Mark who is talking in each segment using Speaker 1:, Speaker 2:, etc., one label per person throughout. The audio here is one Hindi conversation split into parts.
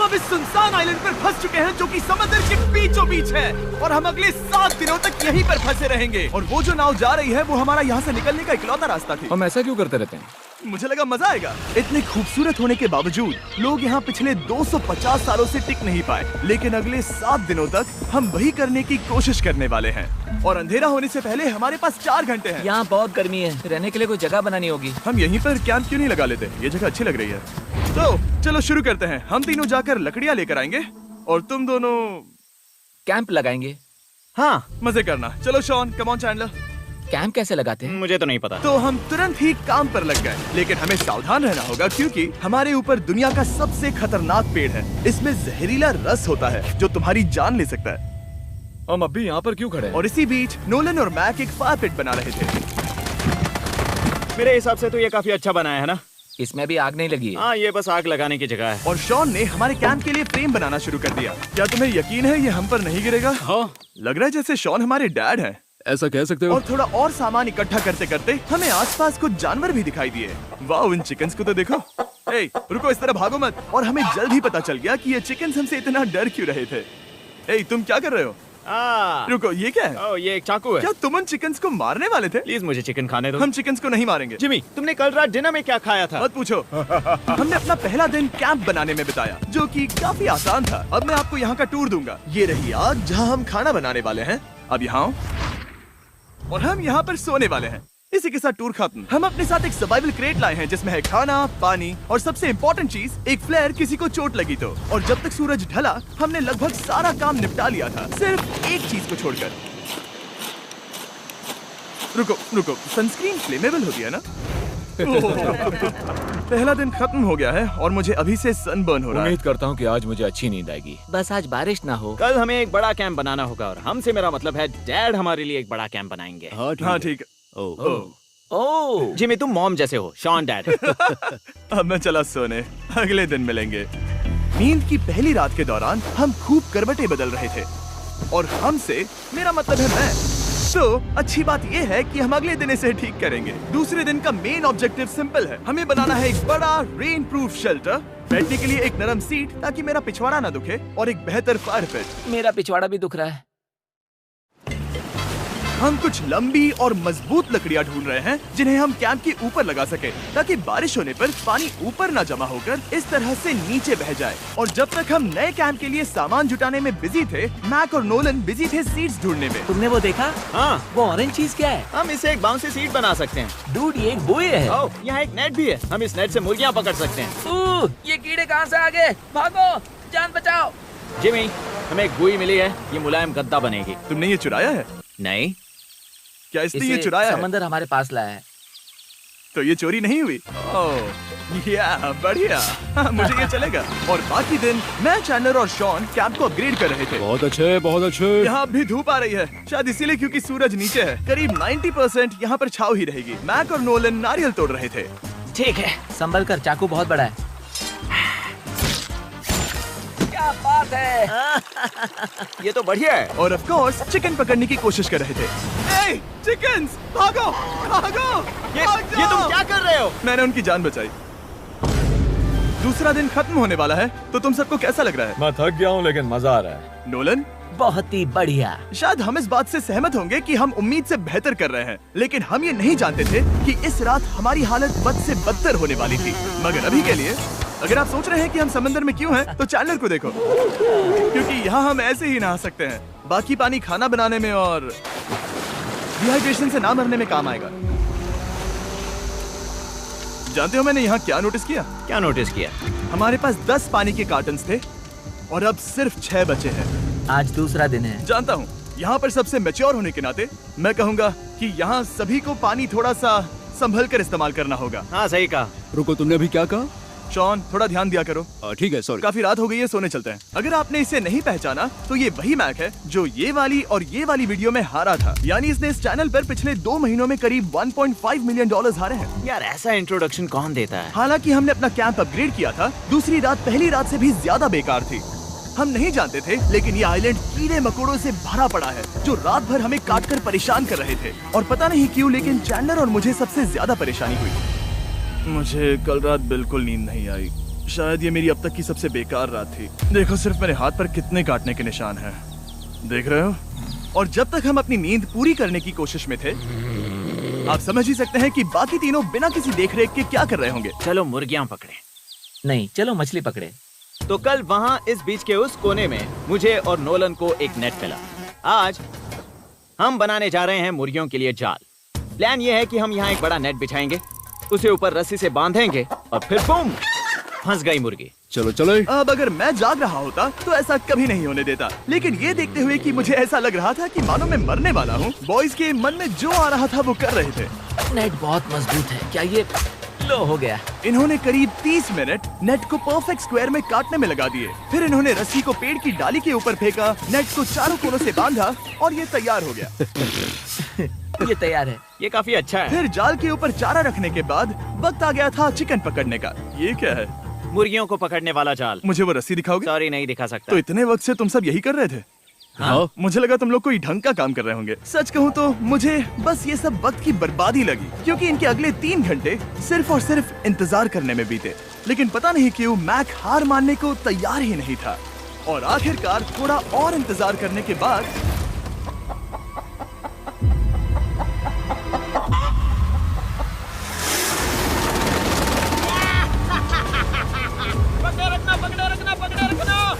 Speaker 1: हम अब इस सुनसान आइलैंड पर फंस चुके हैं जो कि समुद्र के बीचों बीच है और हम अगले 7 दिनों तक यहीं पर फंसे रहेंगे। और वो जो नाव जा रही है वो हमारा यहाँ से निकलने का इकलौता रास्ता थी।
Speaker 2: हम ऐसा क्यों करते रहते हैं?
Speaker 1: मुझे लगा मजा आएगा। इतने खूबसूरत होने के बावजूद लोग यहाँ पिछले 250 सालों से टिक नहीं पाए, लेकिन अगले 7 दिनों तक हम वही करने की कोशिश करने वाले हैं। और अंधेरा होने से पहले हमारे पास 4 घंटे हैं।
Speaker 3: यहाँ बहुत गर्मी है, रहने के लिए कोई जगह बनानी होगी।
Speaker 1: हम यहीं पर कैंप क्यों नहीं लगा लेते? ये जगह अच्छी लग रही है। तो चलो शुरू करते हैं। हम तीनों जाकर लकड़ियाँ लेकर आएंगे और तुम दोनों
Speaker 3: कैंप लगाएंगे।
Speaker 1: हाँ, मजे करना। चलो Shawn, come on Chandler.
Speaker 3: Camp कैसे लगाते हैं?
Speaker 4: मुझे तो नहीं पता।
Speaker 1: तो हम तुरंत ही काम पर लग गए, लेकिन हमें सावधान रहना होगा क्योंकि हमारे ऊपर दुनिया का सबसे खतरनाक पेड़ है। इसमें जहरीला रस होता है जो तुम्हारी जान ले सकता है।
Speaker 2: हम अभी यहाँ पर क्यों खड़े हैं?
Speaker 1: और इसी बीच नोलन और मैक एक फायर पिट बना रहे थे।
Speaker 4: मेरे हिसाब से तो ये काफी अच्छा बनाया है ना?
Speaker 3: इसमें भी आग नहीं लगी है।
Speaker 4: हाँ, ये बस आग लगाने की जगह है।
Speaker 1: और शॉन ने हमारे कैंप के लिए फ्रेम बनाना शुरू कर दिया। क्या तुम्हें यकीन है ये हम पर नहीं गिरेगा?
Speaker 4: हाँ।
Speaker 1: लग रहा है जैसे शॉन हमारे डैड हैं।
Speaker 2: ऐसा कह सकते हो?
Speaker 1: और थोड़ा और सामान इकट्ठा करते करते हमें आसपास कुछ जानवर भी दिखाई दिए। वाह, इन चिकन्स को तो देखो। ए, रुको, इस तरह भागो मत। और हमें जल्द ही पता चल गया कि ये चिकन्स हमसे इतना डर क्यों रहे थे। ए, तुम क्या कर रहे हो? रुको, ये क्या है?
Speaker 4: ये एक चाकू है।
Speaker 1: क्या तुम उन चिकन्स को मारने वाले थे?
Speaker 4: प्लीज मुझे चिकन खाने दो।
Speaker 1: हम चिकन्स को नहीं मारेंगे।
Speaker 4: जिमी, तुमने कल रात डिनर में क्या खाया था?
Speaker 1: मत पूछो। हमने अपना पहला दिन कैंप बनाने में बिताया, जो कि काफी आसान था। अब मैं आपको यहाँ का टूर दूंगा। ये रही आग जहाँ हम खाना बनाने वाले हैं। अब यहाँ आओ। और हम यहाँ पर सोने वाले हैं। इसी के साथ टूर खत्म। हम अपने साथ एक सर्वाइवल क्रेट लाए हैं जिसमें है खाना, पानी और सबसे इम्पोर्टेंट चीज, एक फ्लेयर किसी को चोट लगी तो। और जब तक सूरज ढला हमने लगभग सारा काम निपटा लिया था, सिर्फ एक चीज को छोड़कर। रुको, सनस्क्रीन फ्लेमेबल होती है ना? पहला दिन खत्म हो गया है और मुझे अभी से सनबर्न हो रहा है।
Speaker 2: उम्मीद करता हूँ कि आज मुझे अच्छी नींद आएगी।
Speaker 3: बस आज बारिश ना हो।
Speaker 4: कल हमें एक बड़ा कैंप बनाना होगा और हमसे मेरा मतलब है डैड हमारे लिए एक बड़ा कैंप बनाएंगे।
Speaker 1: हाँ ठीक है।
Speaker 3: ओह,
Speaker 4: जिमी, तुम मॉम जैसे हो, शॉन डैड।
Speaker 1: अब मैं चला सोने, अगले दिन मिलेंगे। नींद की पहली रात के दौरान हम खूब करवटें बदल रहे थे और हमसे मेरा मतलब है मैं। तो अच्छी बात यह है कि हम अगले दिन इसे ठीक करेंगे। दूसरे दिन का मेन ऑब्जेक्टिव सिंपल है। हमें बनाना है एक बड़ा रेन प्रूफ शेल्टर, बैठने के लिए एक नरम सीट ताकि मेरा पिछवाड़ा ना दुखे और एक बेहतर फायर पिट।
Speaker 3: मेरा पिछवाड़ा भी दुख रहा है।
Speaker 1: हम कुछ लंबी और मजबूत लकड़ियां ढूंढ रहे हैं जिन्हें हम कैंप के ऊपर लगा सके ताकि बारिश होने पर पानी ऊपर न जमा होकर इस तरह से नीचे बह जाए। और जब तक हम नए कैंप के लिए सामान जुटाने में बिजी थे, मैक और नोलन बिजी थे सीड्स ढूंढने में।
Speaker 3: तुमने वो देखा?
Speaker 4: हाँ,
Speaker 3: वो ऑरेंज चीज क्या है?
Speaker 4: हम इसे एक बाउंसी सीट बना सकते हैं।
Speaker 3: डूड, ये एक बुए है।
Speaker 4: यहाँ एक नेट भी है, हम इस नेट से मुर्गियाँ पकड़ सकते हैं।
Speaker 3: ये कीड़े कहाँ से आ गए? भागो, जान बचाओ।
Speaker 4: जिमी, हमें एक बुई मिली है, ये मुलायम गद्दा बनेगी।
Speaker 1: तुमने ये चुराया है?
Speaker 4: नहीं।
Speaker 1: क्या इसने ये चुराया है?
Speaker 3: समंदर हमारे पास लाया है।
Speaker 1: तो ये चोरी नहीं हुई? ओह, या बढ़िया। मुझे ये चलेगा। और बाकी दिन मैं, चैंडलर और शॉन कैंप को अपग्रेड कर रहे थे।
Speaker 2: बहुत अच्छे, बहुत अच्छे।
Speaker 1: यहाँ भी धूप आ रही है, शायद इसीलिए क्योंकि सूरज नीचे है। करीब 90% यहाँ पर छाव ही रहेगी। मैक और नोलन नारियल तोड़ रहे थे।
Speaker 3: ठीक है, संभल कर, चाकू बहुत बड़ा है। क्या बात है।
Speaker 4: ये तो बढ़िया है।
Speaker 1: और ऑफ कोर्स चिकन पकड़ने की कोशिश कर रहे थे। ए, चिकन्स, भागो, भागो,
Speaker 4: ये तुम क्या कर रहे हो?
Speaker 1: मैंने उनकी जान बचाई। दूसरा दिन खत्म होने वाला है, तो तुम सबको कैसा लग रहा है?
Speaker 2: मैं थक गया हूँ लेकिन मजा आ रहा है।
Speaker 1: नोलन?
Speaker 3: बहुत ही बढ़िया।
Speaker 1: शायद हम इस बात से सहमत होंगे कि हम उम्मीद से बेहतर कर रहे हैं, लेकिन हम ये नहीं जानते थे कि इस रात हमारी हालत बद से बदतर होने वाली थी। मगर अभी के लिए, अगर आप सोच रहे हैं कि हम समंदर में क्यों हैं, तो चैंडलर को देखो, क्योंकि यहाँ हम ऐसे ही नहा सकते हैं। बाकी पानी खाना बनाने में और डिहाइड्रेशन से ना मरने में काम आएगा। जानते हो मैंने यहाँ क्या नोटिस किया?
Speaker 4: क्या नोटिस किया?
Speaker 1: हमारे पास 10 पानी के कार्टन्स थे और अब सिर्फ 6 बचे हैं।
Speaker 3: आज दूसरा दिन है।
Speaker 1: जानता हूँ, यहाँ पर सबसे मैच्योर होने के नाते मैं कहूँगा कि यहाँ सभी को पानी थोड़ा सा संभल कर इस्तेमाल करना होगा।
Speaker 4: हाँ, सही कहा।
Speaker 2: रुको, तुमने अभी क्या कहा?
Speaker 1: शॉन, थोड़ा ध्यान दिया करो।
Speaker 2: ठीक है, सॉरी।
Speaker 1: काफी रात हो गई है, सोने चलते हैं। अगर आपने इसे नहीं पहचाना तो ये वही मैक है जो ये वाली और ये वाली वीडियो में हारा था। यानी इसने इस चैनल पर पिछले 2 महीनों में करीब $1.5 मिलियन हारे हैं।
Speaker 4: यार, ऐसा इंट्रोडक्शन कौन देता है?
Speaker 1: हालांकि हमने अपना कैंप अपग्रेड किया था, दूसरी रात पहली रात से भी ज्यादा बेकार थी। हम नहीं जानते थे, लेकिन ये आइलैंड कीड़े मकोड़ों से भरा पड़ा है जो रात भर हमें काटकर परेशान कर रहे थे। और पता नहीं क्यों, लेकिन चैंडलर और मुझे सबसे ज्यादा परेशानी हुई। मुझे कल रात बिल्कुल नींद नहीं आई। शायद ये मेरी अब तक की सबसे बेकार रात थी। देखो सिर्फ मेरे हाथ पर कितने काटने के निशान हैं। देख रहे हो? और जब तक हम अपनी नींद पूरी करने की कोशिश में थे, आप समझ ही सकते हैं कि बाकी तीनों बिना किसी देखरेख के क्या कर रहे होंगे।
Speaker 4: चलो मुर्गियां पकड़े।
Speaker 3: नहीं, चलो मछली पकड़े।
Speaker 4: तो कल वहाँ इस बीच के उस कोने में मुझे और नोलन को एक नेट मिला। आज हम बनाने जा रहे हैं मुर्गियों के लिए जाल। प्लान ये है कि हम यहाँ एक बड़ा नेट बिछाएंगे, उसे ऊपर रस्सी से बांधेंगे और फिर बूम, फंस गई मुर्गी।
Speaker 2: चलो चलो।
Speaker 1: अब अगर मैं जाग रहा होता तो ऐसा कभी नहीं होने देता, लेकिन ये देखते हुए कि मुझे ऐसा लग रहा था कि मानो मैं मरने वाला हूँ, बॉयज के मन में जो आ रहा था वो कर रहे थे।
Speaker 3: नेट बहुत मजबूत है। क्या ये लो हो गया?
Speaker 1: इन्होंने करीब 30 मिनट नेट को परफेक्ट स्क्वायर में काटने में लगा दिए। फिर इन्होंने रस्सी को पेड़ की डाली के ऊपर फेंका, नेट को चारों कोनों से बांधा और ये तैयार हो गया।
Speaker 3: ये तैयार है।
Speaker 4: ये काफी अच्छा है।
Speaker 1: फिर जाल के ऊपर चारा रखने के बाद वक्त आ गया था चिकन पकड़ने का। ये क्या है?
Speaker 4: मुर्गियों को पकड़ने वाला जाल।
Speaker 1: मुझे वो रस्सी दिखाओगे?
Speaker 4: सॉरी, नहीं दिखा सकता।
Speaker 1: तो इतने वक्त से तुम सब यही कर रहे थे?
Speaker 4: हाँ।
Speaker 1: मुझे लगा तुम लोग कोई ढंग का काम कर रहे होंगे। सच कहूँ तो मुझे बस ये सब वक्त की बर्बादी लगी, क्योंकि इनके अगले 3 घंटे सिर्फ और सिर्फ इंतजार करने में बीते। लेकिन पता नहीं क्यों मैक हार मानने को तैयार ही नहीं था, और आखिरकार थोड़ा और इंतजार करने के बाद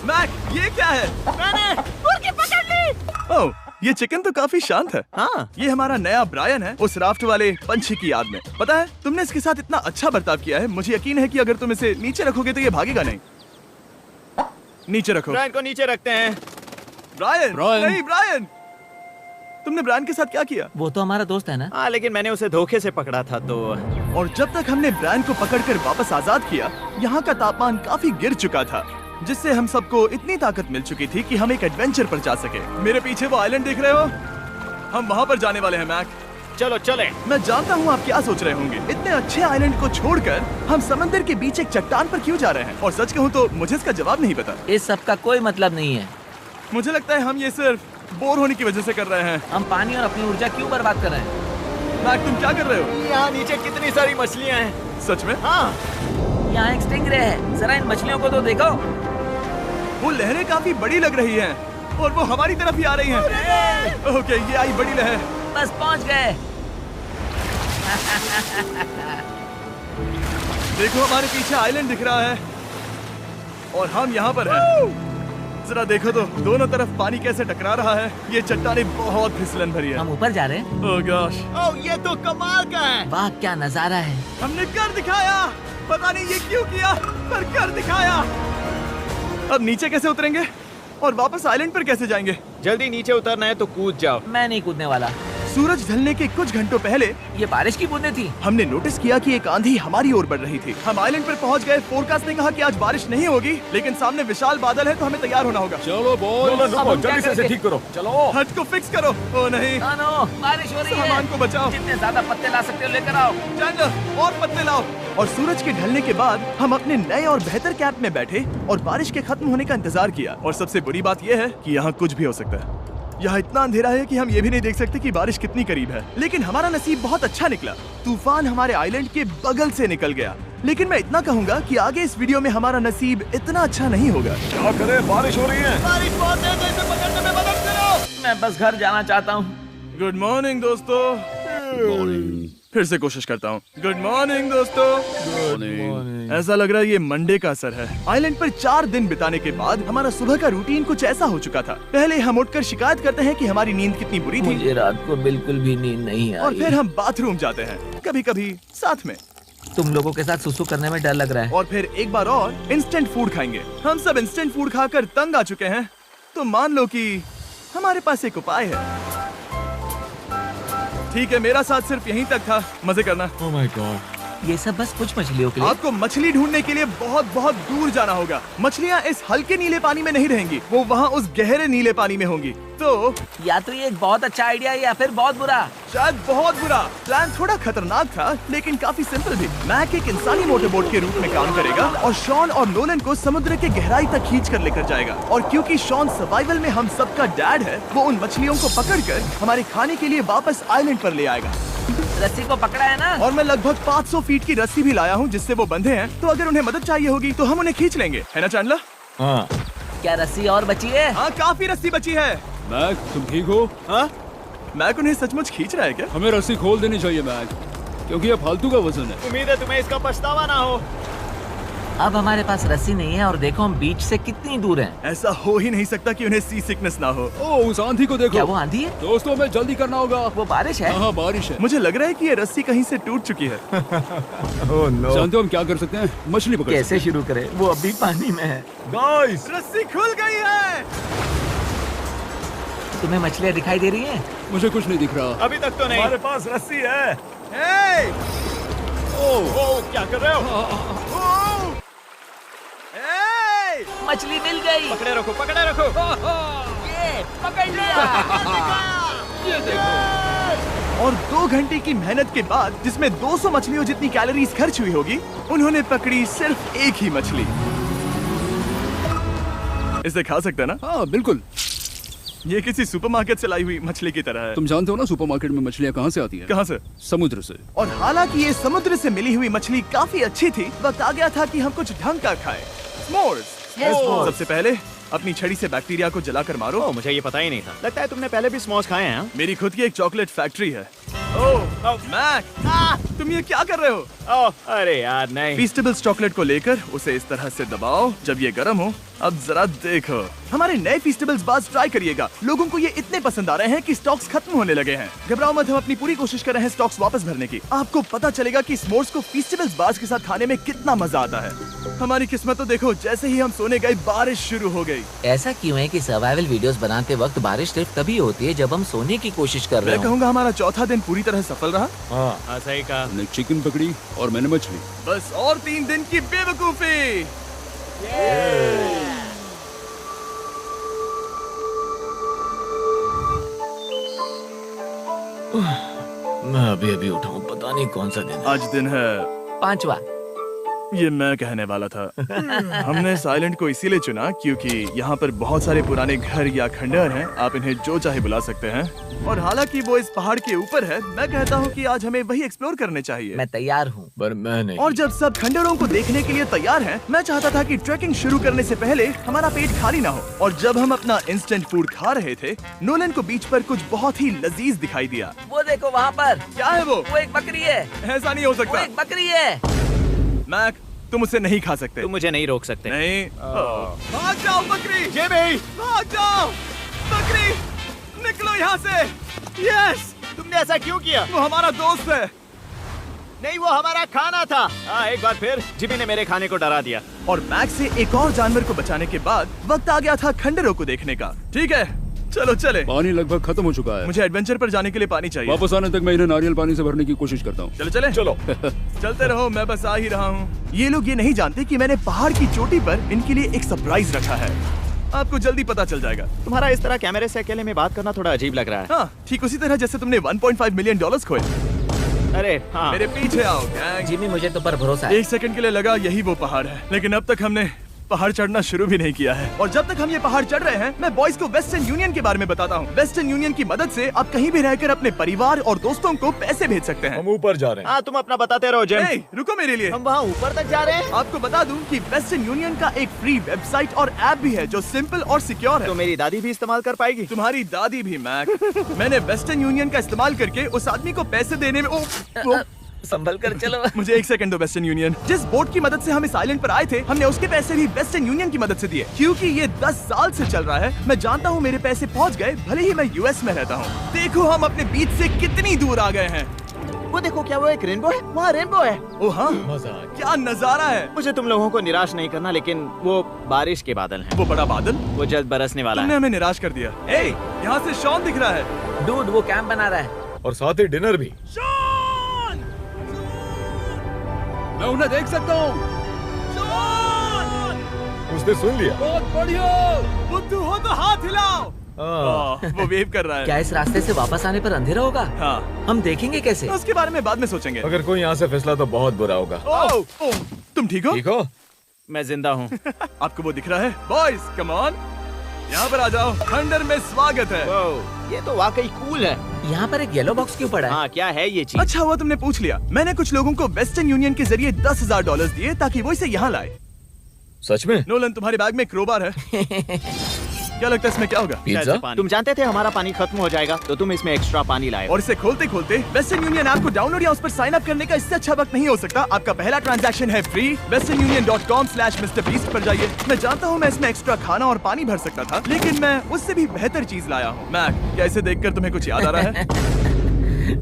Speaker 1: मैक, ये क्या है?
Speaker 4: मैंने मुर्गी पकड़ ली।
Speaker 1: ओह, ये चिकन तो काफी शांत है।
Speaker 4: हाँ।
Speaker 1: ये हमारा नया ब्रायन है, उस राफ्ट वाले पंछी की याद में। पता है, तुमने इसके साथ इतना अच्छा बर्ताव किया है, मुझे यकीन है कि अगर तुम इसे नीचे रखोगे तो ये भागेगा नहीं। नीचे रखो।
Speaker 4: ब्रायन को नीचे रखते हैं।
Speaker 1: Brian,
Speaker 2: Brian.
Speaker 1: नहीं ब्रायन। तुमने ब्रायन के साथ क्या किया?
Speaker 3: वो तो हमारा दोस्त है ना।
Speaker 4: हाँ, लेकिन मैंने उसे धोखे से पकड़ा था तो।
Speaker 1: और जब तक हमने ब्रायन को पकड़कर वापस आजाद किया, यहाँ का तापमान काफी गिर चुका था, जिससे हम सबको इतनी ताकत मिल चुकी थी कि हम एक एडवेंचर पर जा सके। मेरे पीछे वो आइलैंड देख रहे हो? हम वहाँ पर जाने वाले हैं मैक।
Speaker 4: चलो चले।
Speaker 1: मैं जानता हूँ आप क्या सोच रहे होंगे, इतने अच्छे आइलैंड को छोड़कर हम समंदर के बीच एक चट्टान पर क्यों जा रहे हैं? और सच कहूँ तो मुझे इसका जवाब नहीं पता।
Speaker 3: इस सब का कोई मतलब नहीं है।
Speaker 1: मुझे लगता है हम ये सिर्फ बोर होने की वजह से कर रहे हैं।
Speaker 3: हम पानी और अपनी ऊर्जा क्यों बर्बाद कर रहे हैं?
Speaker 1: मैक, तुम क्या कर रहे हो?
Speaker 4: यहाँ नीचे कितनी सारी मछलियाँ हैं।
Speaker 1: सच में?
Speaker 4: हाँ।
Speaker 3: यहाँ एक स्टिंगरे है, जरा इन मछलियों को तो देखो।
Speaker 1: वो लहरें काफी बड़ी लग रही हैं और वो हमारी तरफ ही आ रही हैं। ओके, ये आई बड़ी लहर।
Speaker 3: बस पहुँच गए।
Speaker 1: देखो हमारे पीछे आइलैंड दिख रहा है और हम यहाँ पर हैं। जरा देखो तो दोनों तरफ पानी कैसे टकरा रहा है। ये चट्टानें बहुत फिसलन भरी है।
Speaker 3: हम ऊपर जा रहे हैं।
Speaker 1: ओह गॉश,
Speaker 4: ओह, ये तो कमाल का है।
Speaker 3: वाह, क्या नजारा है।
Speaker 1: हमने कर दिखाया। पता नहीं ये क्यों किया, पर कर दिखाया। अब नीचे कैसे उतरेंगे और वापस आइलैंड पर कैसे जाएंगे?
Speaker 4: जल्दी नीचे उतरना है तो कूद जाओ।
Speaker 3: मैं नहीं कूदने वाला।
Speaker 1: सूरज ढलने के कुछ घंटों पहले
Speaker 3: ये बारिश की बूंदें थी।
Speaker 1: हमने नोटिस किया कि एक आंधी हमारी ओर बढ़ रही थी। हम आइलैंड पर पहुंच गए। फोरकास्ट ने कहा कि आज बारिश नहीं होगी, लेकिन सामने विशाल बादल है तो हमें तैयार होना होगा।
Speaker 2: चलो बॉयज,
Speaker 3: अब हम क्या
Speaker 2: जल्दी से इसे
Speaker 3: करेंगे?
Speaker 2: ठीक करो। चलो।
Speaker 1: हट को फिक्स करो। ओ नहीं,
Speaker 3: नो, बारिश हो रही है।
Speaker 1: सामान को बचाओ।
Speaker 3: जितने ज्यादा पत्ते ला सकते हो लेकर आओ।
Speaker 1: चैंडलर, और पत्ते लाओ। और सूरज के ढलने के बाद हम अपने नए और बेहतर कैंप में बैठे और बारिश के खत्म होने का इंतजार किया। और सबसे बुरी बात यह है कि यहाँ कुछ भी हो सकता है। यहाँ इतना अंधेरा है कि हम ये भी नहीं देख सकते कि बारिश कितनी करीब है। लेकिन हमारा नसीब बहुत अच्छा निकला। तूफान हमारे आइलैंड के बगल से निकल गया। लेकिन मैं इतना कहूँगा कि आगे इस वीडियो में हमारा नसीब इतना अच्छा नहीं होगा।
Speaker 2: क्या करें, बारिश हो रही है।
Speaker 4: बारिश बहुत तेज है, इसे पकड़ने में मदद करो।
Speaker 3: मैं बस घर जाना चाहता हूँ।
Speaker 1: गुड मॉर्निंग दोस्तों। फिर से कोशिश करता हूँ। गुड मॉर्निंग दोस्तों। ऐसा लग रहा है ये मंडे का असर है। आइलैंड पर 4 दिन बिताने के बाद हमारा सुबह का रूटीन कुछ ऐसा हो चुका था। पहले हम उठकर शिकायत करते हैं कि हमारी नींद कितनी बुरी थी,
Speaker 3: मुझे रात को बिल्कुल भी नींद नहीं
Speaker 1: और
Speaker 3: आई।
Speaker 1: फिर हम बाथरूम जाते हैं, कभी कभी साथ में,
Speaker 3: तुम लोगों के साथ सुसु करने में डर लग रहा है।
Speaker 1: और फिर एक बार और इंस्टेंट फूड खाएंगे। हम सब इंस्टेंट फूड खाकर तंग आ चुके हैं, तो मान लो कि हमारे पास एक उपाय है। ठीक है, मेरा साथ सिर्फ यहीं तक था। मजे करना।
Speaker 2: Oh my God.
Speaker 3: ये सब बस कुछ मछलियों के लिए।
Speaker 1: आपको मछली ढूंढने के लिए बहुत बहुत दूर जाना होगा। मछलियाँ इस हल्के नीले पानी में नहीं रहेंगी, वो वहाँ उस गहरे नीले पानी में होंगी। तो
Speaker 3: या तो ये एक बहुत अच्छा आइडिया है या फिर बहुत बुरा।
Speaker 1: शायद बहुत बुरा। प्लान थोड़ा खतरनाक था, लेकिन काफी सिंपल भी। मैक एक इंसानी मोटरबोट के रूप में काम करेगा और शॉन और नोलन को समुद्र के गहराई तक खींच कर लेकर जाएगा। और क्योंकि शॉन सर्वाइवल में हम सबका डैड है, वो उन मछलियों को पकड़कर हमारे खाने के लिए वापस आइलैंड पर ले आएगा।
Speaker 3: रस्सी को पकड़ा है ना?
Speaker 1: और मैं लगभग 500 फीट की रस्सी भी लाया हूँ जिससे वो बंधे हैं, तो अगर उन्हें मदद चाहिए होगी तो हम उन्हें खींच लेंगे, है ना चैंडलर?
Speaker 2: हाँ।
Speaker 3: क्या रस्सी और बची है?
Speaker 1: हाँ, काफी रस्सी बची है।
Speaker 2: मैक, तुम ठीक हो?
Speaker 1: हाँ, मैक उन्हें सचमुच खींच रहा है क्या?
Speaker 2: हमें रस्सी खोल देनी चाहिए मैक, क्योंकि ये फालतू का वजन है।
Speaker 4: उम्मीद है तुम्हें इसका पछतावा ना हो।
Speaker 3: अब हमारे पास रस्सी नहीं है और देखो हम बीच से कितनी दूर हैं।
Speaker 1: ऐसा हो ही नहीं सकता कि उन्हें सी सिकनेस ना हो।
Speaker 2: ओह, उस आंधी को देखो।
Speaker 3: क्या वो आंधी है?
Speaker 2: दोस्तों, हमें जल्दी करना होगा।
Speaker 3: वो बारिश है?
Speaker 2: हाँ, बारिश है।
Speaker 1: मुझे लग रहा है कि ये रस्सी कहीं से टूट चुकी है।
Speaker 2: Oh no. जानते हो हम क्या कर सकते हैं? मछली पकड़
Speaker 3: कैसे शुरू करें? वो अभी पानी में है।
Speaker 2: गाइस,
Speaker 1: रस्सी खुल गई है।
Speaker 3: तुम्हें मछलियाँ दिखाई दे रही हैं?
Speaker 2: मुझे कुछ नहीं दिख रहा।
Speaker 4: अभी तक तो नहीं।
Speaker 2: हमारे पास रस्सी है।
Speaker 1: हे!
Speaker 4: ओह, क्या कर रहे हो?
Speaker 1: हे!
Speaker 3: मछली मिल गई।
Speaker 4: पकड़े रखो, पकड़े रखो।
Speaker 3: ये पकड़ लिया।
Speaker 2: ये देखो।
Speaker 1: और 2 घंटे की मेहनत के बाद, जिसमें 200 मछलियों जितनी कैलोरीज खर्च हुई होगी, उन्होंने पकड़ी सिर्फ एक ही मछली। इसे खा सकते हैं ना?
Speaker 2: हाँ, बिल्कुल।
Speaker 1: ये किसी सुपरमार्केट से लाई हुई मछली की तरह है।
Speaker 2: तुम जानते हो ना सुपरमार्केट में मछलियाँ कहाँ से आती हैं?
Speaker 1: कहाँ से?
Speaker 2: समुद्र से।
Speaker 1: और हालांकि ये समुद्र से मिली हुई मछली काफी अच्छी थी, वक्त आ गया था कि हम कुछ ढंग का खाएं। स्मोर्स। सबसे पहले अपनी छड़ी से बैक्टीरिया को जलाकर मारो।
Speaker 4: ओह, मुझे ये पता ही नहीं था। लगता है तुमने पहले भी स्मोक्स खाए हैं। हाँ?
Speaker 1: मेरी खुद की एक चॉकलेट फैक्ट्री है। ओह मैक, तुम ये क्या कर रहे हो?
Speaker 4: ओह, अरे यार नहीं।
Speaker 1: फीस्टेबल्स चॉकलेट को लेकर उसे इस तरह से दबाओ जब ये गर्म हो। अब जरा देखो, हमारे नए फीस्टेबल्स बार्स ट्राई करिएगा। लोगों को ये इतने पसंद आ रहे हैं कि स्टॉक्स खत्म होने लगे हैं। घबराओ मत, हम अपनी पूरी कोशिश कर रहे हैं स्टॉक्स वापस भरने की। आपको पता चलेगा कि s'mores को फीस्टेबल्स बार्स के साथ खाने में कितना मजा आता है। हमारी किस्मत तो देखो, जैसे ही हम सोने गए बारिश शुरू हो गई।
Speaker 3: ऐसा क्यों है कि सर्वाइवल वीडियोस बनाते वक्त बारिश सिर्फ तभी होती है जब हम सोने की कोशिश कर रहे
Speaker 1: मैं
Speaker 3: हो?
Speaker 1: कहूँगा हमारा चौथा दिन पूरी तरह सफल रहा।
Speaker 4: हाँ, सही कहा।
Speaker 2: मैंने चिकन पकड़ी और मैंने मछली।
Speaker 1: बस और 3 दिन की बेवकूफी।
Speaker 3: मैं अभी उठा हूँ, पता नहीं कौन सा दिन।
Speaker 1: आज दिन है
Speaker 3: 5वां।
Speaker 1: ये मैं कहने वाला था। हमने इस आइलैंड को इसीलिए चुना क्योंकि यहाँ पर बहुत सारे पुराने घर या खंडहर हैं, आप इन्हें जो चाहे बुला सकते हैं। और हालांकि वो इस पहाड़ के ऊपर है, मैं कहता हूँ कि आज हमें वही एक्सप्लोर करने चाहिए।
Speaker 3: मैं तैयार हूँ।
Speaker 2: पर मैं नहीं।
Speaker 1: और जब सब खंडहरों को देखने के लिए तैयार हैं, मैं चाहता था कि ट्रैकिंग शुरू करने से पहले हमारा पेट खाली ना हो। और जब हम अपना इंस्टेंट फूड खा रहे थे, नोलन को बीच पर कुछ बहुत ही लजीज दिखाई दिया।
Speaker 3: वो देखो वहाँ पर।
Speaker 1: क्या है वो?
Speaker 3: वो एक बकरी है।
Speaker 1: ऐसा नहीं हो
Speaker 3: वो
Speaker 1: सकता।
Speaker 3: एक बकरी है।
Speaker 1: मैक, तुम उसे नहीं खा सकते।
Speaker 4: तुम मुझे नहीं रोक सकते।
Speaker 1: नहीं। भाग जाओ बकरी।
Speaker 4: ये भी।
Speaker 1: भाग जाओ बकरी, निकलो यहाँ से। यस,
Speaker 4: तुमने ऐसा क्यों किया?
Speaker 1: वो हमारा दोस्त है।
Speaker 4: नहीं, वो हमारा खाना था। एक बार फिर जिमी ने मेरे खाने को डरा दिया।
Speaker 1: और मैक से एक और जानवर को बचाने के बाद वक्त आ गया था खंडहरों को देखने का। ठीक है, चलो चले।
Speaker 2: पानी लगभग खत्म हो चुका है।
Speaker 1: मुझे एडवेंचर पर जाने के लिए पानी चाहिए।
Speaker 2: वापस आने तक मैं इन्हें नारियल पानी से भरने की कोशिश करता हूँ।
Speaker 1: चलो चले।
Speaker 2: चलो।
Speaker 1: चलते रहो, मैं बस आ ही रहा हूँ। ये लोग ये नहीं जानते कि मैंने पहाड़ की चोटी पर इनके लिए एक सरप्राइज रखा है। आपको जल्दी पता चल जाएगा।
Speaker 4: तुम्हारा इस तरह कैमरे से अकेले में बात करना थोड़ा अजीब लग रहा है।
Speaker 1: हाँ, ठीक उसी तरह जैसे तुमने 1.5 मिलियन डॉलर्स खोए।
Speaker 4: अरे हाँ।
Speaker 1: मेरे पीछे आओ गैंग।
Speaker 3: जिमी, मुझे तो पर भरोसा है।
Speaker 1: 1 सेकंड के लिए लगा यही वो पहाड़ है, लेकिन अब तक हमने पहाड़ चढ़ना शुरू भी नहीं किया है। और जब तक हम ये पहाड़ चढ़ रहे हैं, मैं बॉयज को वेस्टर्न यूनियन के बारे में बताता हूँ। वेस्टर्न यूनियन की मदद से आप कहीं भी रहकर अपने परिवार और दोस्तों को पैसे भेज सकते हैं।
Speaker 2: हम ऊपर जा रहे हैं।
Speaker 4: हाँ, तुम अपना बताते रहो जिम।
Speaker 1: ए, रुको मेरे लिए।
Speaker 4: हम वहाँ ऊपर तक जा रहे हैं।
Speaker 1: आपको बता दूं कि वेस्टर्न यूनियन का एक फ्री वेबसाइट और ऐप भी है जो सिंपल और सिक्योर है।
Speaker 4: तो मेरी दादी भी इस्तेमाल कर पाएगी।
Speaker 1: तुम्हारी दादी भी मैक। मैंने वेस्टर्न यूनियन का इस्तेमाल करके उस आदमी को पैसे देने में
Speaker 3: संभल कर चलो।
Speaker 1: मुझे 1 सेकंड दो। वेस्टर्न यूनियन, जिस बोट की मदद से हम इस आइलैंड पर आए थे, हमने उसके पैसे भी वेस्टर्न यूनियन की मदद से दिए। क्योंकि ये 10 साल से चल रहा है, मैं जानता हूँ मेरे पैसे पहुँच गए, भले ही मैं यूएस में रहता हूँ। देखो हम अपने बीच से कितनी दूर आ गए हैं।
Speaker 4: वो देखो, क्या वो एक रेनबो है? वहाँ रेनबो है।
Speaker 1: ओ हाँ,
Speaker 2: मजा।
Speaker 1: क्या नजारा है।
Speaker 4: मुझे तुम लोगों को निराश नहीं करना, लेकिन वो बारिश के बादल हैं।
Speaker 1: वो बड़ा बादल,
Speaker 4: वो जल्द बरसने वाला
Speaker 1: तुमने
Speaker 4: है।
Speaker 1: हमें निराश कर दिया। ए, यहाँ से शॉन दिख रहा है।
Speaker 3: डूड, वो कैंप बना रहा है।
Speaker 2: और साथ ही डिनर भी।
Speaker 1: शॉन!
Speaker 2: मैं उन्हें देख सकता हूँ।
Speaker 1: शॉन!
Speaker 2: उसने सुन लिया।
Speaker 1: बहुत बढ़िया। बुद्धू हो तो हाथ हिलाओ। वो वेव कर रहा है।
Speaker 3: क्या इस रास्ते से वापस आने पर अंधेरा होगा?
Speaker 1: हाँ,
Speaker 3: हम देखेंगे कैसे?
Speaker 1: उसके बारे में बाद में सोचेंगे।
Speaker 2: अगर कोई यहाँ से फिसला तो बहुत बुरा होगा।
Speaker 1: तुम ठीक हो?
Speaker 2: ठीक हो?
Speaker 4: मैं जिंदा हूँ।
Speaker 1: आपको वो दिख रहा है? बॉयज कम ऑन, यहाँ पर आ जाओ, खंडर में स्वागत है।
Speaker 4: वाओ, ये तो वाकई कूल है।
Speaker 3: यहाँ पर एक येलो बॉक्स क्यों पड़ा है?
Speaker 4: हाँ, क्या है ये चीज?
Speaker 1: अच्छा हुआ तुमने पूछ लिया। मैंने कुछ लोगों को वेस्टर्न यूनियन के जरिए $10,000 दिए ताकि वो इसे यहाँ लाए।
Speaker 5: सच में?
Speaker 1: नोलन, तुम्हारे बैग में क्रोबार है। क्या लगता है इसमें क्या होगा?
Speaker 5: पिज्जा?
Speaker 4: तुम जानते थे हमारा पानी खत्म हो जाएगा, तो तुम इसमें एक्स्ट्रा पानी लाए।
Speaker 1: और इसे खोलते खोलते वेस्टर्न यूनियन ऐप को डाउनलोड या उस पर साइन अप करने का इससे अच्छा वक्त नहीं हो सकता। आपका पहला ट्रांजैक्शन है फ्री। westernunion.com/MrBeast पर जाइए। मैं जानता हूँ मैं इसमें एक्स्ट्रा खाना और पानी भर सकता था, लेकिन मैं उससे भी बेहतर चीज लाया हूँ। मैक, क्या इसे देखकर तुम्हें कुछ याद आ रहा है?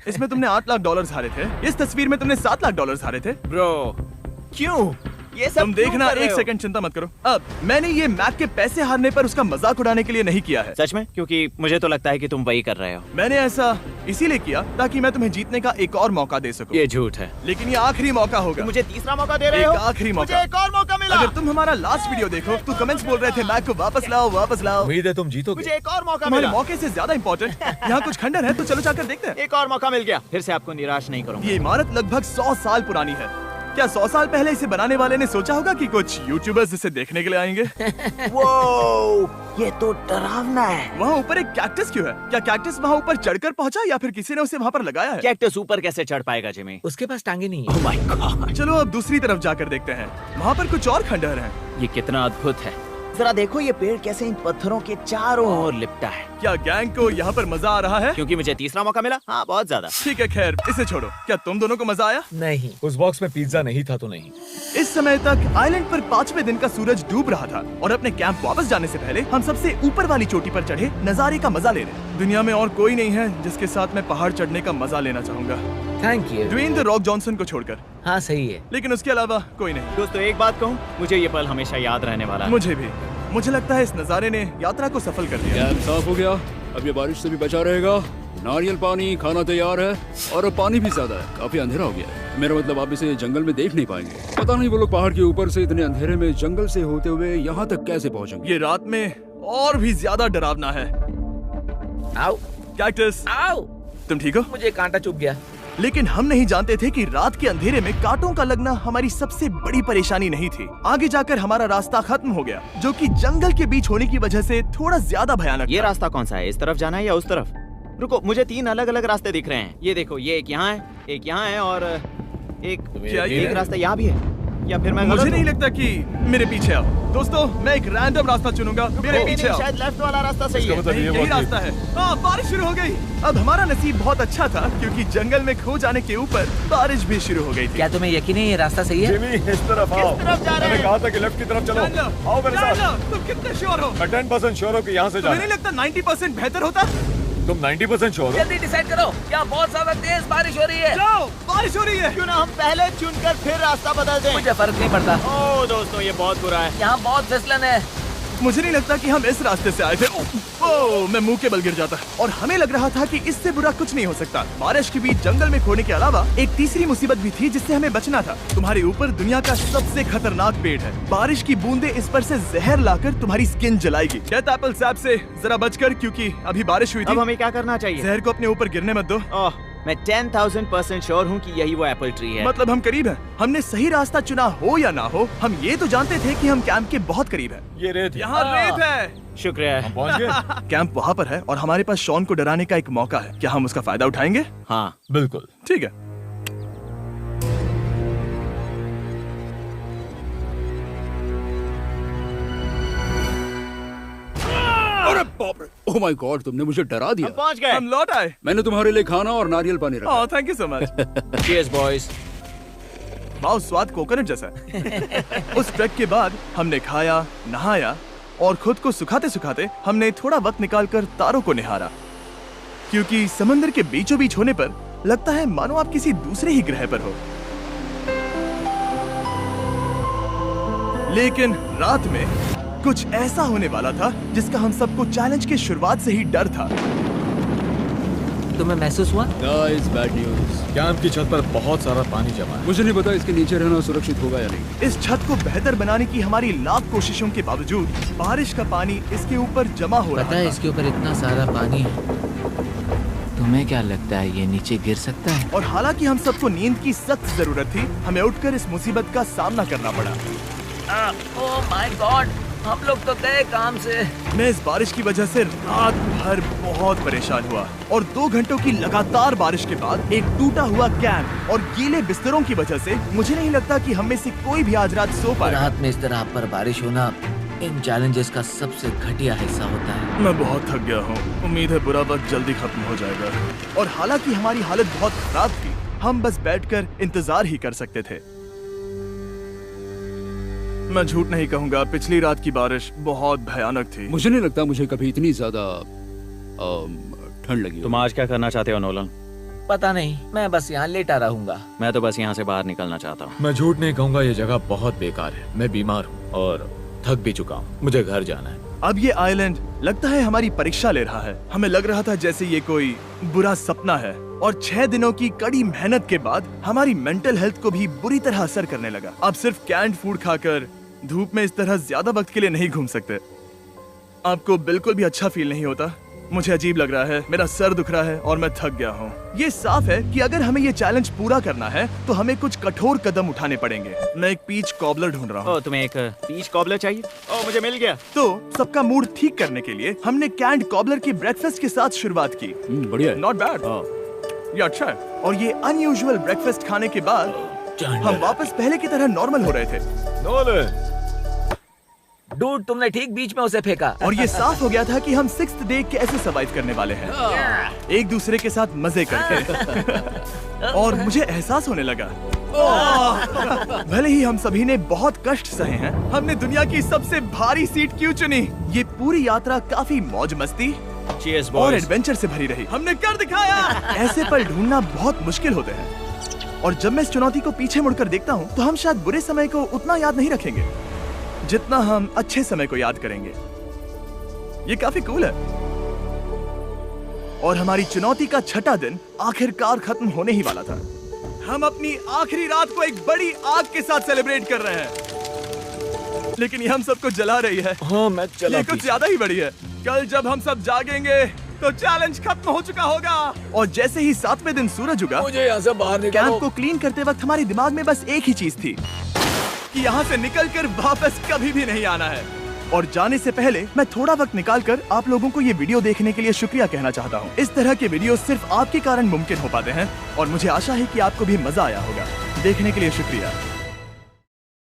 Speaker 1: इसमें तुमने $8 लाख हारे थे। इस तस्वीर में तुमने $7 लाख हारे थे।
Speaker 4: ब्रो, क्यों? ये सब
Speaker 1: तुम
Speaker 4: क्यों
Speaker 1: देखना,
Speaker 4: कर रहे
Speaker 1: एक
Speaker 4: हो?
Speaker 1: सेकंड चिंता मत करो। अब मैंने ये मैक के पैसे हारने पर उसका मजाक उड़ाने के लिए नहीं किया है।
Speaker 4: सच में? क्योंकि मुझे तो लगता है कि तुम वही कर रहे हो।
Speaker 1: मैंने ऐसा इसीलिए किया ताकि मैं तुम्हें जीतने का एक और मौका दे सकूं।
Speaker 4: ये झूठ है।
Speaker 1: लेकिन ये आखिरी मौका होगा।
Speaker 4: तुम मुझे तीसरा मौका दे रहे
Speaker 1: एक
Speaker 4: हो?
Speaker 1: आखिरी मौका।
Speaker 4: मुझे एक और मौका मिला।
Speaker 1: अगर तुम हमारा लास्ट वीडियो देखो तो कमेंट्स बोल रहे थे मैक को वापस लाओ, वापस लाओ।
Speaker 5: उम्मीद है तुम जीतोगे।
Speaker 4: मुझे एक और मौका
Speaker 1: तुम्हारे
Speaker 4: मिला।
Speaker 1: मौके से ज्यादा इम्पोर्टेंट यहाँ कुछ खंडर है, तो चलो जाकर देखते हैं।
Speaker 4: एक और मौका मिल गया। फिर से आपको निराश नहीं करूंगा।
Speaker 1: ये इमारत लगभग 100 साल पुरानी है। क्या 100 साल पहले इसे बनाने वाले ने सोचा होगा कि कुछ यूट्यूबर्स इसे देखने के लिए आएंगे?
Speaker 4: वो ये तो डरावना है।
Speaker 1: वहाँ ऊपर एक कैक्टस क्यों है? क्या कैक्टस वहाँ ऊपर चढ़कर पहुँचा या फिर किसी ने उसे वहाँ पर लगाया है?
Speaker 4: कैक्टस ऊपर कैसे चढ़ पाएगा जिमी?
Speaker 3: उसके पास टांगे नहीं है।
Speaker 4: ओह माय गॉड,
Speaker 1: चलो अब दूसरी तरफ जाकर देखते हैं। वहाँ पर कुछ और खंडहर हैं।
Speaker 4: ये कितना अद्भुत है। जरा देखो ये पेड़ कैसे इन पत्थरों के चारों ओर लिपटा है।
Speaker 1: क्या गैंग को यहाँ पर मजा आ रहा है?
Speaker 4: क्योंकि मुझे तीसरा मौका मिला। हाँ, बहुत ज्यादा।
Speaker 1: ठीक है, खैर इसे छोड़ो। क्या तुम दोनों को मजा आया?
Speaker 3: नहीं।
Speaker 5: उस बॉक्स में पिज्जा नहीं था तो नहीं।
Speaker 1: इस समय तक आइलैंड पर 5वें दिन का सूरज डूब रहा था और अपने कैंप वापस जाने से पहले हम सबसे ऊपर वाली चोटी पर चढ़े नजारे का मजा ले रहे। दुनिया में और कोई नहीं है जिसके साथ मैं पहाड़ चढ़ने का मजा लेना चाहूंगा,
Speaker 3: thank you.
Speaker 1: Dwayne the Rock Johnson को छोड़कर।
Speaker 3: हाँ सही है।
Speaker 1: लेकिन उसके अलावा कोई नहीं।
Speaker 4: दोस्तों, एक बात कहूँ, मुझे ये पल हमेशा याद रहने वाला है।
Speaker 1: मुझे भी। मुझे लगता है इस नजारे ने यात्रा को सफल कर दिया।
Speaker 2: कैंप साफ हो गया, अब ये बारिश से भी बचा रहेगा। नारियल पानी, खाना तैयार है और अब पानी भी ज्यादा है। काफी अंधेरा हो गया है। मेरा मतलब आप इसे जंगल में देख नहीं पाएंगे। पता नहीं वो लोग पहाड़ के ऊपर से इतने अंधेरे में जंगल से होते हुए यहाँ तक कैसे पहुँचेंगे।
Speaker 1: ये रात में और भी ज्यादा डरावना है।
Speaker 3: आओ
Speaker 1: कैक्टस,
Speaker 3: आओ।
Speaker 1: तुम ठीक हो?
Speaker 3: मुझे कांटा चुभ गया।
Speaker 1: लेकिन हम नहीं जानते थे कि रात के अंधेरे में कांटों का लगना हमारी सबसे बड़ी परेशानी नहीं थी। आगे जाकर हमारा रास्ता खत्म हो गया, जो कि जंगल के बीच होने की वजह से थोड़ा ज्यादा भयानक
Speaker 4: ये
Speaker 1: था।
Speaker 4: रास्ता कौन सा है? इस तरफ जाना है या उस तरफ? रुको, मुझे 3 अलग अलग रास्ते दिख रहे हैं। ये देखो, ये एक यहाँ है, एक यहाँ है और एक
Speaker 1: क्या ये
Speaker 4: एक रास्ता यहाँ भी है। या फिर मैं
Speaker 1: मुझे
Speaker 4: गलत
Speaker 1: नहीं
Speaker 4: हूँ?
Speaker 1: लगता कि मेरे पीछे आओ। दोस्तों, मैं एक रैंडम रास्ता चुनूंगा। मेरे
Speaker 4: नहीं,
Speaker 1: पीछे
Speaker 4: नहीं,
Speaker 1: आओ।
Speaker 4: शायद लेफ्ट वाला रास्ता सही है।
Speaker 1: नहीं, यही रास्ता है। हाँ, बारिश शुरू हो गई। अब हमारा नसीब बहुत अच्छा था क्योंकि जंगल में खो जाने के ऊपर बारिश भी शुरू हो गई थी।
Speaker 3: क्या तुम्हें यकीन है ये रास्ता सही है?
Speaker 5: जिमी, इस तरफ आओ।
Speaker 4: किस तरफ जा रहे हैं?
Speaker 5: मैंने कहा था कि लेफ्ट की तरफ चलो। आओ मेरे साथ।
Speaker 1: तुम कितने श्योर हो?
Speaker 5: मैं 10% श्योर हूँ कि यहाँ से
Speaker 1: तुम्हें
Speaker 5: जाना
Speaker 1: नहीं लगता 90% बेहतर होता?
Speaker 5: तुम 90% श्योर हो?
Speaker 3: जल्दी डिसाइड करो। क्या बहुत ज्यादा तेज बारिश हो रही है?
Speaker 1: जाओ, बारिश हो रही है।
Speaker 4: क्यों ना हम पहले चुनकर फिर रास्ता बदल दें?
Speaker 3: मुझे फर्क नहीं पड़ता।
Speaker 4: ओह दोस्तों, ये बहुत बुरा है।
Speaker 3: यहाँ बहुत फिसलन है।
Speaker 1: मुझे नहीं लगता कि हम इस रास्ते से आए थे। ओह, मैं मुंह के बल गिर जाता। और हमें लग रहा था कि इससे बुरा कुछ नहीं हो सकता। बारिश के बीच जंगल में खोने के अलावा एक तीसरी मुसीबत भी थी जिससे हमें बचना था। तुम्हारे ऊपर दुनिया का सबसे खतरनाक पेड़ है। बारिश की बूंदें इस पर से जहर लाकर तुम्हारी स्किन जलाएगी। डेथ एप्पल सैप से जरा बचकर, क्योंकि अभी बारिश हुई
Speaker 4: अब
Speaker 1: थी।
Speaker 4: हमें क्या करना चाहिए?
Speaker 1: जहर को अपने ऊपर गिरने मत दो।
Speaker 4: ओह, मैं 10,000% श्योर हूँ कि यही वो एप्पल ट्री है।
Speaker 1: मतलब हम करीब हैं। हमने सही रास्ता चुना हो या ना हो, हम ये तो जानते थे कि हम कैंप के बहुत करीब हैं।
Speaker 5: ये रेत है।
Speaker 1: यहाँ रेत है।
Speaker 4: शुक्रिया है।
Speaker 5: पहुँच गए?
Speaker 1: कैंप वहाँ पर है और हमारे पास शॉन को डराने का एक मौका है। क्या हम उसका फायदा उठाएंगे?
Speaker 4: हाँ,
Speaker 5: बिल्कुल।
Speaker 1: ठीक है।
Speaker 2: अरे बाप रे, ओह माय गॉड, तुमने मुझे डरा दिया।
Speaker 4: हम पहुँच गए।
Speaker 1: हम लौट आए।
Speaker 2: मैंने तुम्हारे लिए खाना और नारियल पानी रखा।
Speaker 1: Oh, thank you so much.
Speaker 4: Cheers, boys.
Speaker 1: वाह, स्वाद कोकोनट जैसा है। उस ट्रैक के बाद हमने खाया, नहाया और खुद को सुखाते सुखाते हमने थोड़ा वक्त निकालकर तारों को निहारा, क्योंकि समंदर के बीचों बीच होने पर लगता है मानो आप किसी दूसरे ही ग्रह पर हो। लेकिन रात में कुछ ऐसा होने वाला था जिसका हम सबको चैलेंज के शुरुआत से ही डर था।
Speaker 3: तुम्हें महसूस हुआ?
Speaker 2: Guys, bad news.
Speaker 5: कैंप की छत पर बहुत सारा पानी जमा है।
Speaker 2: मुझे नहीं पता इसके नीचे रहना सुरक्षित होगा या नहीं।
Speaker 1: इस छत को बेहतर बनाने की हमारी लाख कोशिशों के बावजूद बारिश का पानी इसके ऊपर जमा हो रहा
Speaker 3: पता है
Speaker 1: था।
Speaker 3: इसके ऊपर इतना सारा पानी है। तुम्हें क्या लगता है ये नीचे गिर सकता है?
Speaker 1: और हालांकि हम सबको नींद की सख्त जरूरत थी, हमें उठकर इस मुसीबत का सामना करना पड़ा।
Speaker 3: ओह माय गॉड, हम लोग तो गए काम से।
Speaker 1: मैं इस बारिश की वजह से रात भर बहुत परेशान हुआ और 2 घंटों की लगातार बारिश के बाद एक टूटा हुआ कैंप और गीले बिस्तरों की वजह से मुझे नहीं लगता कि हम में से कोई भी आज रात सो पाएगा।
Speaker 3: रात में इस तरह पर बारिश होना इन चैलेंजेस का सबसे घटिया हिस्सा होता है।
Speaker 1: मैं बहुत थक गया हूँ। उम्मीद है बुरा वक्त जल्दी खत्म हो जाएगा। और हालांकि हमारी हालत बहुत खराब थी, हम बस बैठकर इंतजार ही कर सकते थे। मैं झूठ नहीं कहूँगा, पिछली रात की बारिश बहुत भयानक थी।
Speaker 2: मुझे नहीं लगता मुझे कभी इतनी ज्यादा ठंड लगी।
Speaker 4: तुम आज क्या करना चाहते हो नोलन?
Speaker 3: पता नहीं, मैं बस यहाँ लेटा रहूंगा।
Speaker 4: मैं तो बस यहाँ से बाहर निकलना चाहता हूँ।
Speaker 5: मैं झूठ नहीं कहूंगा, ये जगह बहुत बेकार है। मैं बीमार हूँ और थक भी चुका हूँ। मुझे घर जाना है।
Speaker 1: अब ये आइलैंड लगता है हमारी परीक्षा ले रहा है। हमें लग रहा था जैसे ये कोई बुरा सपना है और 6 दिनों की कड़ी मेहनत के बाद हमारी मेंटल हेल्थ को भी बुरी तरह असर करने लगा। अब सिर्फ कैंड फूड खाकर धूप में इस तरह ज्यादा वक्त के लिए नहीं घूम सकते। आपको बिल्कुल भी अच्छा फील नहीं होता? मुझे अजीब लग रहा है, मेरा सर दुख रहा है और मैं थक गया हूँ। ये साफ है कि अगर हमें ये चैलेंज पूरा करना है तो हमें कुछ कठोर कदम उठाने पड़ेंगे। मैं एक पीच कॉबलर ढूंढ रहा हूँ।
Speaker 4: ओ, तुम्हें एक पीच कॉबलर चाहिए? ओ, मुझे मिल गया।
Speaker 1: तो सबका मूड ठीक करने के लिए हमने कैंड कॉबलर की ब्रेकफास्ट के साथ शुरुआत की।
Speaker 2: बढ़िया है।
Speaker 1: नॉट बैड, ये अच्छा है। और ये अनयूजुअल ब्रेकफास्ट खाने के बाद हम वापस पहले की तरह नॉर्मल हो रहे थे।
Speaker 5: नोलन,
Speaker 3: डूड, तुमने ठीक बीच में उसे फेंका।
Speaker 1: और ये साफ हो गया था कि हम 6th डे कैसे सर्वाइव करने वाले हैं, एक दूसरे के साथ मजे करके। और मुझे एहसास होने लगा, भले ही हम सभी ने बहुत कष्ट सहे हैं, हमने दुनिया की सबसे भारी सीट क्यों चुनी। ये पूरी यात्रा काफी मौज मस्ती
Speaker 4: Cheers,
Speaker 1: और
Speaker 4: boys.
Speaker 1: एडवेंचर से भरी रही। हमने कर दिखाया। ऐसे पल ढूंढना बहुत मुश्किल होते हैं और जब मैं इस चुनौती को पीछे मुड़कर देखता हूँ तो हम शायद बुरे समय को उतना याद नहीं रखेंगे जितना हम अच्छे समय को याद करेंगे। ये काफी कूल है। और हमारी चुनौती का 6ठा दिन आखिरकार खत्म होने ही वाला था। हम अपनी आखिरी रात को एक बड़ी आग के साथ सेलिब्रेट कर रहे हैं, लेकिन ये हम सबको जला रही है।
Speaker 5: हाँ मैं चला।
Speaker 1: ये कुछ ज्यादा ही बड़ी है। कल जब हम सब जागेंगे तो चैलेंज खत्म हो चुका होगा। और जैसे ही 7वें दिन सूरज उगा,
Speaker 5: मुझे यहाँ से बाहर
Speaker 1: कैंप
Speaker 5: निकालो।
Speaker 1: को क्लीन करते वक्त हमारे दिमाग में बस एक ही चीज थी कि यहाँ से निकलकर वापस कभी भी नहीं आना है। और जाने से पहले मैं थोड़ा वक्त निकालकर आप लोगों को ये वीडियो देखने के लिए शुक्रिया कहना चाहता हूँ। इस तरह के वीडियो सिर्फ आपके कारण मुमकिन हो पाते हैं और मुझे आशा है कि आपको भी मजा आया होगा। देखने के लिए शुक्रिया।